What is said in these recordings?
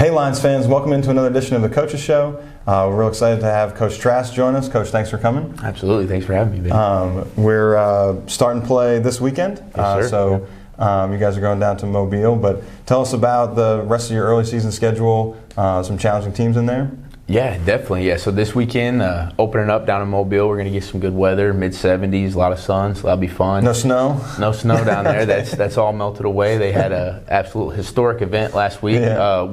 Hey Lions fans, welcome into another edition of the Coaches Show. We're real excited to have Coach Trask join us. Coach, thanks for coming. Absolutely, thanks for having me, Ben. We're starting play this weekend, Yes, sir. You guys are going down to Mobile, but tell us about the rest of your early season schedule, some challenging teams in there. Yeah, definitely. Yeah, so this weekend, opening up down in Mobile, we're going to get some good weather, mid-70s, a lot of sun, so that'll be fun. No snow? No snow down there. That's all melted away. They had an absolute historic event last week,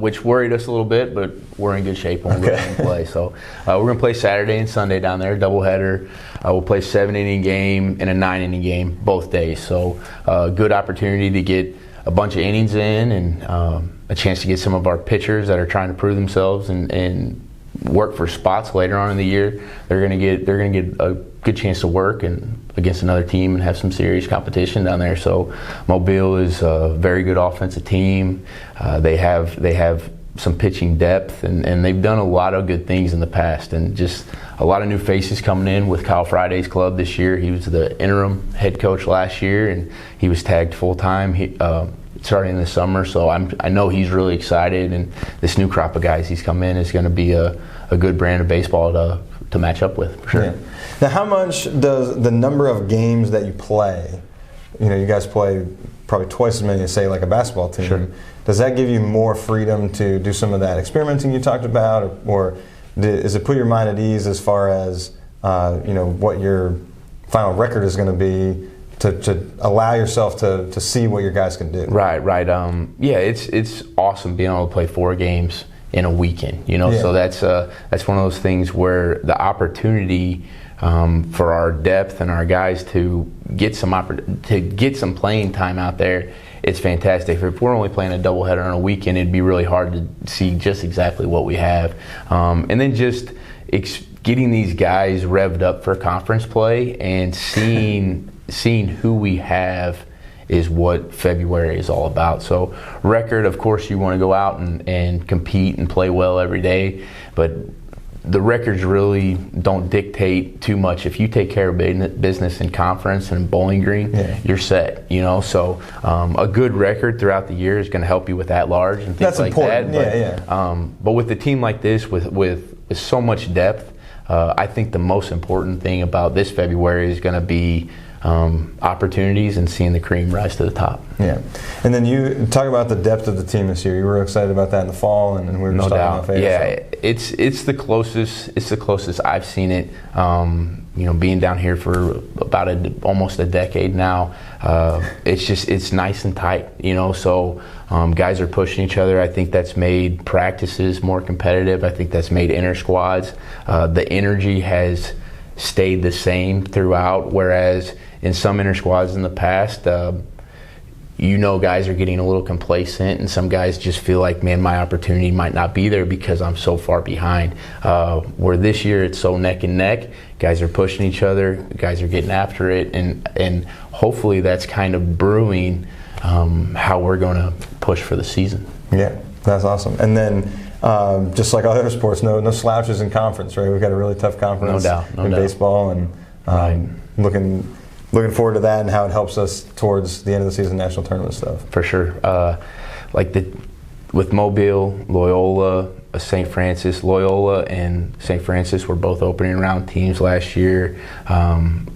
which worried us a little bit, but we're in good shape when we go and play. So we're going to play Saturday and Sunday down there, doubleheader. We'll play a 7-inning game and a 9-inning game both days. So good opportunity to get a bunch of innings in and a chance to get some of our pitchers that are trying to prove themselves and work for spots later on in the year. They're going to get a good chance to work and against another team and have some serious competition down there. So Mobile is a very good offensive team. They have some pitching depth and they've done a lot of good things in the past, and just a lot of new faces coming in with Kyle Friday's club this year. He was the interim head coach last year and he was tagged full time starting in the summer, so I know he's really excited, and this new crop of guys he's come in is going to be a good brand of baseball to match up with, for sure. Yeah. Now, how much does the number of games that you play, you guys play probably twice as many as, say, like a basketball team, Sure. Does that give you more freedom to do some of that experimenting you talked about, or does it put your mind at ease as far as what your final record is going to be, to allow yourself to see what your guys can do? Right. Yeah, it's awesome being able to play 4 games in a weekend. So that's one of those things where the opportunity for our depth and our guys to get some playing time out there, it's fantastic. If we're only playing a doubleheader on a weekend, it'd be really hard to see just exactly what we have, and then just getting these guys revved up for conference play and seeing who we have is what February is all about. So record, of course, you want to go out and compete and play well every day, but the records really don't dictate too much. If you take care of business in conference and Bowling Green, you're set. So a good record throughout the year is going to help you with at-large and things That's like important. that. But with a team like this, with so much depth, I think the most important thing about this February is going to be opportunities and seeing the cream rise to the top. Yeah. And then you talk about the depth of the team this year. You were excited about that in the fall, and we were just talking about FHU. Yeah, it's the closest I've seen it. Being down here for about almost a decade now, it's nice and tight. So guys are pushing each other. I think that's made practices more competitive. I think that's made inter squads. The energy has stayed the same throughout, whereas in some inter squads in the past, guys are getting a little complacent, and some guys just feel like, man, my opportunity might not be there because I'm so far behind. Where this year it's so neck and neck, guys are pushing each other, guys are getting after it, and hopefully that's kind of brewing how we're going to push for the season. Yeah, that's awesome. And then just like other sports, no slouches in conference, right? We've got a really tough conference in baseball, and looking forward to that and how it helps us towards the end of the season national tournament stuff. For sure. With Mobile, Loyola, St. Francis. Loyola and St. Francis were both opening round teams last year.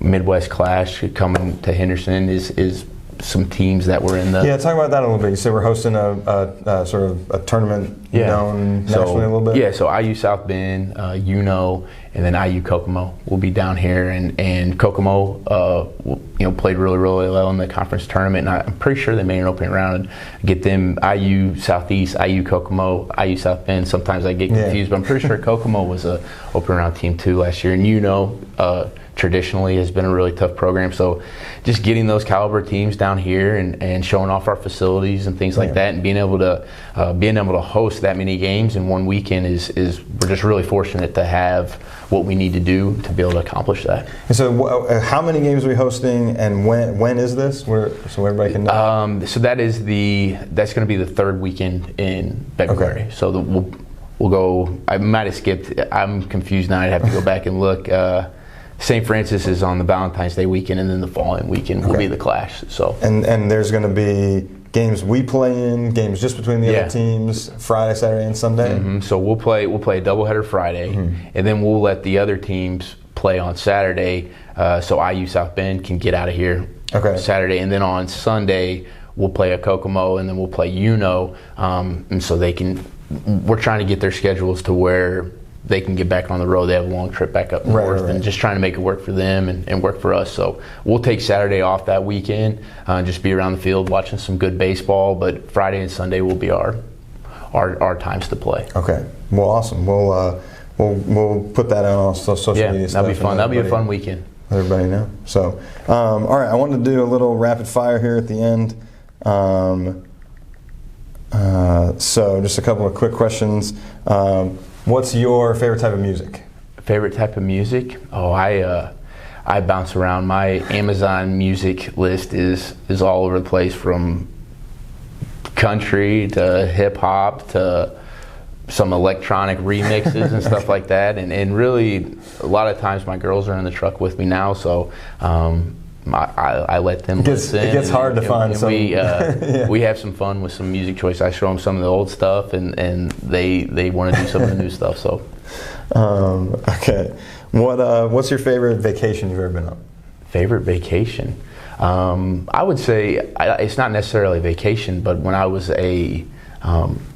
Midwest Clash coming to Henderson is some teams that were in the... Yeah, talk about that a little bit. You said we're hosting a sort of a tournament known nationally a little bit? Yeah, so IU South Bend, and then IU Kokomo will be down here, and Kokomo played really, really well in the conference tournament, and I'm pretty sure they made an opening round. Get them IU Southeast, IU Kokomo, IU South Bend. Sometimes I get confused, but I'm pretty sure Kokomo was a opening round team too last year, and traditionally has been a really tough program. So just getting those caliber teams down here and showing off our facilities and things like that, and being able to host that many games in one weekend is we're just really fortunate to have what we need to do to be able to accomplish that. And so how many games are we hosting, and when is this? So everybody can know. So that's going to be the third weekend in February. Okay. So we'll go. I might have skipped. I'm confused now. I'd have to go back and look. St. Francis is on the Valentine's Day weekend, and then the following weekend will be the Clash. So and there's going to be games we play in, games just between the other teams, Friday, Saturday, and Sunday? Mm-hmm. So we'll play a doubleheader Friday, and then we'll let the other teams play on Saturday, so IU South Bend can get out of here Saturday, and then on Sunday we'll play a Kokomo, and then we'll play Uno, and so we're trying to get their schedules to where they can get back on the road. They have a long trip back up north, and just trying to make it work for them and work for us. So we'll take Saturday off that weekend, just be around the field watching some good baseball. But Friday and Sunday will be our times to play. Okay. Well, awesome. We'll put that out on social media stuff. That'll be fun. That'll be a fun weekend. Let everybody know. So, all right. I wanted to do a little rapid fire here at the end. So just a couple of quick questions. What's your favorite type of music? Favorite type of music? Oh, I bounce around. My Amazon music list is all over the place, from country to hip hop to some electronic remixes and stuff like that. And really, a lot of times my girls are in the truck with me now, so I let them listen. It gets hard to find some. We have some fun with some music choice. I show them some of the old stuff, and they want to do some of the new stuff. So, okay, what's your favorite vacation you've ever been on? Favorite vacation? I would say it's not necessarily a vacation, but when I was a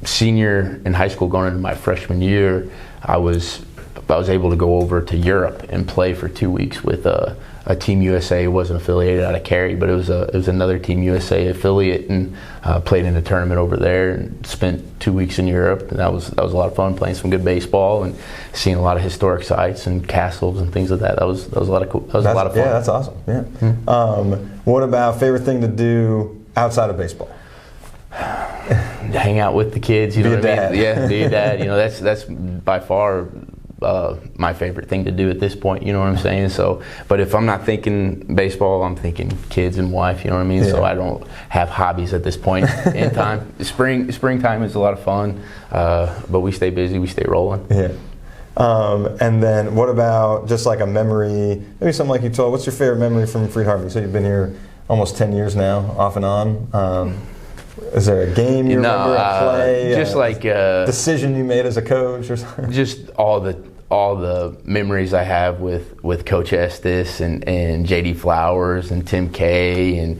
senior in high school, going into my freshman year, I was able to go over to Europe and play for 2 weeks with a Team USA. It wasn't affiliated out of Cary, but it was another Team USA affiliate, and played in a tournament over there and spent 2 weeks in Europe. And that was a lot of fun, playing some good baseball and seeing a lot of historic sites and castles and things like that. That was a lot of cool. That was a lot of fun. Yeah, that's awesome. Yeah. What about favorite thing to do outside of baseball? Hang out with the kids. You know what I mean? Yeah, be a dad. You know, that's by far my favorite thing to do at this point. You know what I'm saying? So, but if I'm not thinking baseball, I'm thinking kids and wife. You know what I mean? Yeah. So I don't have hobbies at this point in time. Springtime is a lot of fun, but we stay busy. We stay rolling. Yeah. And then what about just like a memory? Maybe something like you told. What's your favorite memory from Freed-Hardeman? You said you've been here almost 10 years now, off and on. Is there a game you remember, a play, just like decision you made as a coach or something? Just all the memories I have with Coach Estes and JD Flowers and Tim Kay and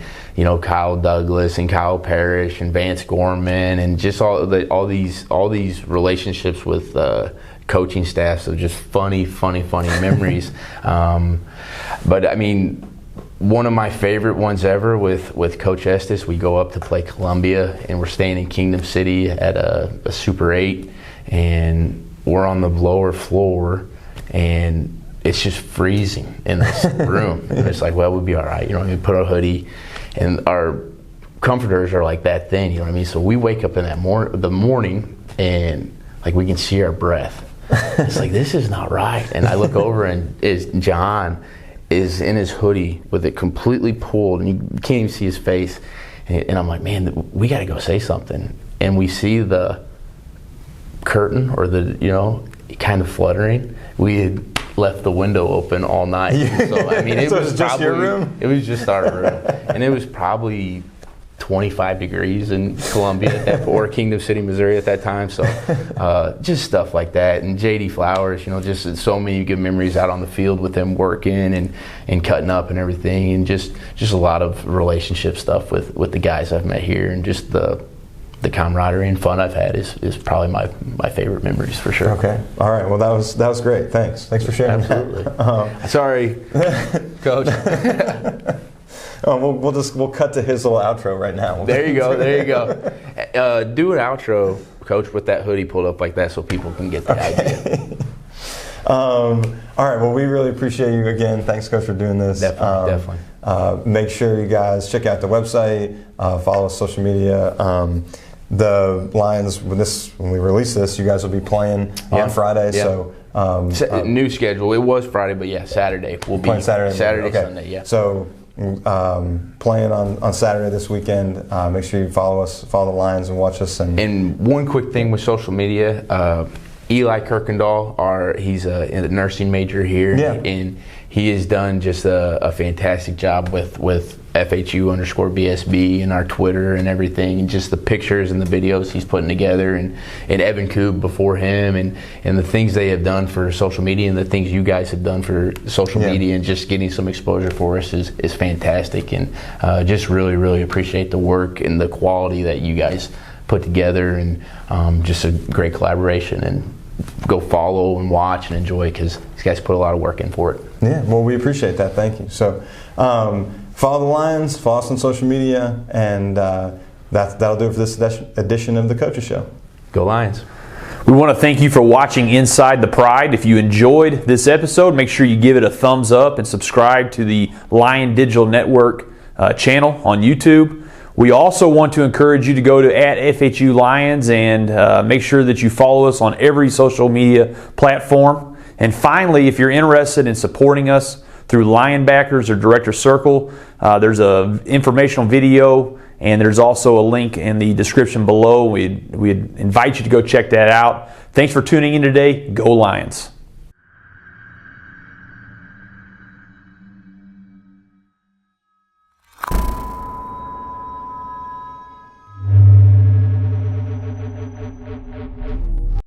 Kyle Douglas and Kyle Parrish and Vance Gorman, and just all these relationships with coaching staffs. So just funny memories. But I mean, one of my favorite ones ever with Coach Estes, we go up to play Columbia, and we're staying in Kingdom City at a Super 8, and we're on the lower floor, and it's just freezing in this room. And it's like, well, we'll be all right. We put our hoodie, and our comforters are like that thin. You know what I mean? So we wake up in the morning, and like we can see our breath. It's like, this is not right. And I look over, and John is in his hoodie with it completely pulled, and you can't even see his face. And I'm like, man, we got to go say something. And we see the curtain, or kind of fluttering. We had left the window open all night. So I mean, it was just your room. It was just our room, and it was probably 25 degrees in Columbia or Kingdom City, Missouri at that time. So just stuff like that. And JD Flowers, just so many good memories out on the field with him working and cutting up and everything, and just a lot of relationship stuff with the guys I've met here, and just the camaraderie and fun I've had is probably my favorite memories for sure. Okay. All right. Well, that was great. Thanks for sharing. Absolutely. Sorry, Coach. We'll cut to his little outro right now. There you go. Do an outro, Coach, with that hoodie pulled up like that, so people can get the idea. All right. Well, we really appreciate you again. Thanks, Coach, for doing this. Definitely. Make sure you guys check out the website, follow us social media. The Lions, when we release this, you guys will be playing on Friday. Yeah. So new schedule. It was Friday, but Saturday. We'll be playing Saturday, okay. Sunday. Yeah. So playing on Saturday this weekend. Make sure you follow the Lions, and watch us. And one quick thing with social media. Eli Kirkendall, he's a nursing major here, and he has done just a fantastic job with FHU_BSB and our Twitter and everything, and just the pictures and the videos he's putting together, and Evan Koob before him, and the things they have done for social media and the things you guys have done for social media, and just getting some exposure for us is fantastic. And just really, really appreciate the work and the quality that you guys put together, and just a great collaboration. And go follow and watch and enjoy, because these guys put a lot of work in for it. Yeah, well, we appreciate that. Thank you. So follow the Lions, follow us on social media, and that'll do it for this edition of the Coaches Show. Go Lions. We want to thank you for watching Inside the Pride. If you enjoyed this episode, make sure you give it a thumbs up and subscribe to the Lion Digital Network channel on YouTube. We also want to encourage you to go to @FHU Lions and make sure that you follow us on every social media platform. And finally, if you're interested in supporting us through Lionbackers or Director Circle, there's an informational video, and there's also a link in the description below. We'd invite you to go check that out. Thanks for tuning in today. Go Lions.